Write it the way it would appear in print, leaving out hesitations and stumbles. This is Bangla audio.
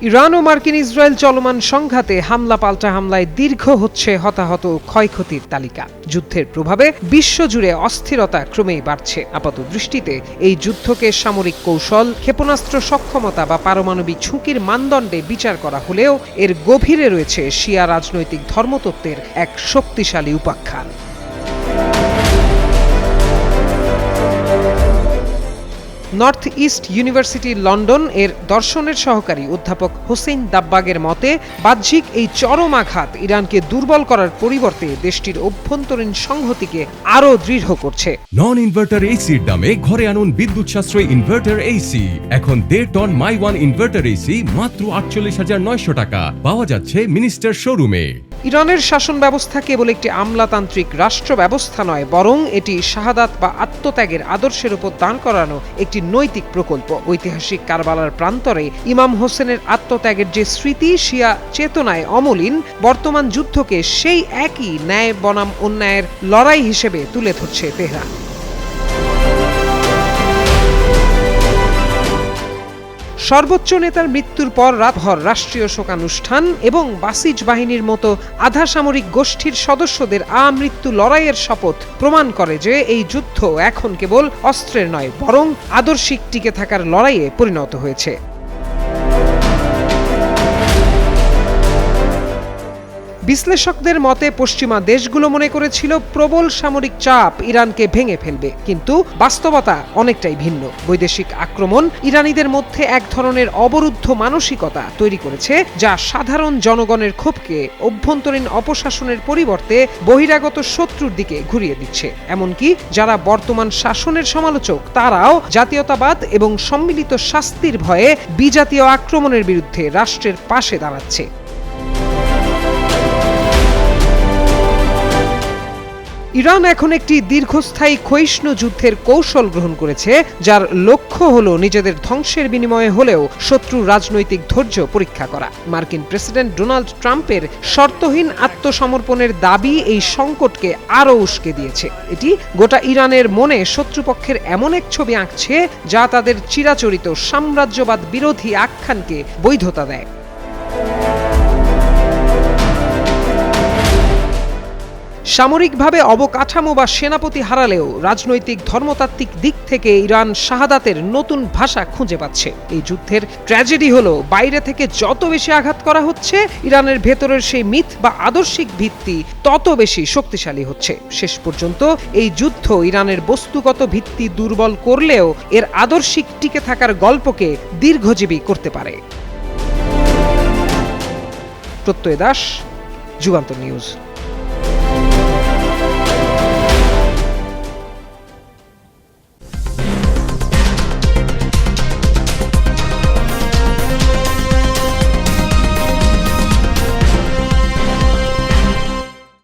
ইরান ও মার্কিন ইসরায়েল চলমান সংঘাতে হামলা পাল্টা হামলায় দীর্ঘ হচ্ছে হতাহত ক্ষয়ক্ষতির তালিকা। যুদ্ধের প্রভাবে বিশ্বজুড়ে অস্থিরতা ক্রমেই বাড়ছে। আপাত দৃষ্টিতে এই যুদ্ধকে সামরিক কৌশল, ক্ষেপণাস্ত্র সক্ষমতা বা পারমাণবিক ঝুঁকির মানদণ্ডে বিচার করা হলেও এর গভীরে রয়েছে শিয়া রাজনৈতিক ধর্মতত্ত্বের এক শক্তিশালী উপাখ্যান। নর্থ ইস্ট ইউনিভার্সিটি লন্ডন এর দর্শনের সহকারী অধ্যাপক হোসেইন দাব্বাগের মতে, বাহ্যিক এই চরম আঘাত ইরানকে দুর্বল করার পরিবর্তে দেশটির অভ্যন্তরীণ সংহতিকে আরও দৃঢ় করছে। নন ইনভার্টার এসির দামে ঘরে আনুন বিদ্যুৎ সাশ্রয়ী ইনভার্টার এসি। এখন 1.5 টন মাই ওয়ান ইনভার্টার এসি মাত্র 48,900 টাকা পাওয়া যাচ্ছে মিনিস্টার শোরুমে। ইরানের শাসন ব্যবস্থা কেবল একটি আমলাতান্ত্রিক রাষ্ট্র ব্যবস্থা নয়, বরং এটি শাহাদাত বা আত্মত্যাগের আদর্শের উপর দান করানো একটি নৈতিক প্রকল্প। ঐতিহাসিক কারবালার প্রান্তরে ইমাম হোসেনের আত্মত্যাগের যে স্মৃতি শিয়া চেতনায় অমলিন, বর্তমান যুদ্ধকে সেই একই ন্যায় বনাম অন্যায়ের লড়াই হিসেবে তুলে ধরছে তেহরান। সর্বোচ্চ নেতার মৃত্যুর পর রাতভর রাষ্ট্রীয় শোকানুষ্ঠান এবং বাসিজ বাহিনীর মতো আধা সামরিক গোষ্ঠীর সদস্যদের আমৃত্যু লড়াইয়ের শপথ প্রমাণ করে যে এই যুদ্ধ এখন কেবল অস্ত্রের নয়, বরং আদর্শিক টিকে থাকার লড়াইয়ে পরিণত হয়েছে। বিশ্লেষকদের মতে পশ্চিমা দেশগুলো মনে করেছিল প্রবল সামরিক চাপ ইরানকে ভেঙে ফেলবে, কিন্তু বাস্তবতা অনেকটাই ভিন্ন। বৈদেশিক আক্রমণ ইরানিদের মধ্যে এক ধরনের অবরুদ্ধ মানসিকতা তৈরি করেছে, যা সাধারণ জনগণের ক্ষোভকে অভ্যন্তরীণ অপশাসনের পরিবর্তে বহিরাগত শত্রুর দিকে ঘুরিয়ে দিচ্ছে। এমনকি যারা বর্তমান শাসনের সমালোচক, তারাও জাতীয়তাবাদ এবং সম্মিলিত শাস্তির ভয়ে বিজাতীয় আক্রমণের বিরুদ্ধে রাষ্ট্রের পাশে দাঁড়াচ্ছে। ইরান এখন একটি দীর্ঘস্থায়ী ক্ষয়িষ্ণু যুদ্ধের কৌশল গ্রহণ করেছে, যার লক্ষ্য হল নিজেদের ধ্বংসের বিনিময়ে হলেও শত্রুর রাজনৈতিক ধৈর্য পরীক্ষা করা। মার্কিন প্রেসিডেন্ট ডোনাল্ড ট্রাম্পের শর্তহীন আত্মসমর্পণের দাবি এই সংকটকে আরও উস্কে দিয়েছে। এটি গোটা ইরানের মনে শত্রুপক্ষের এমন এক ছবি আঁকছে, যা তাদের চিরাচরিত সাম্রাজ্যবাদ বিরোধী আখ্যানকে বৈধতা দেয়। সামরিকভাবে অবকাঠামো বা সেনাপতি হারালেও রাজনৈতিক ধর্মতাত্ত্বিক দিক থেকে ইরান শাহাদাতের নতুন ভাষা খুঁজে পাচ্ছে। এই যুদ্ধের ট্র্যাজেডি হলো, বাইরে থেকে যত বেশি আঘাত করা হচ্ছে, ইরানের ভেতরের সেই মিথ বা আদর্শিক ভিত্তি তত বেশি শক্তিশালী হচ্ছে। শেষ পর্যন্ত এই যুদ্ধ ইরানের বস্তুগত ভিত্তি দুর্বল করলেও এর আদর্শিক টিকে থাকার গল্পকে দীর্ঘজীবী করতে পারে। প্রত্যয় দাস, যুগান্তর নিউজ।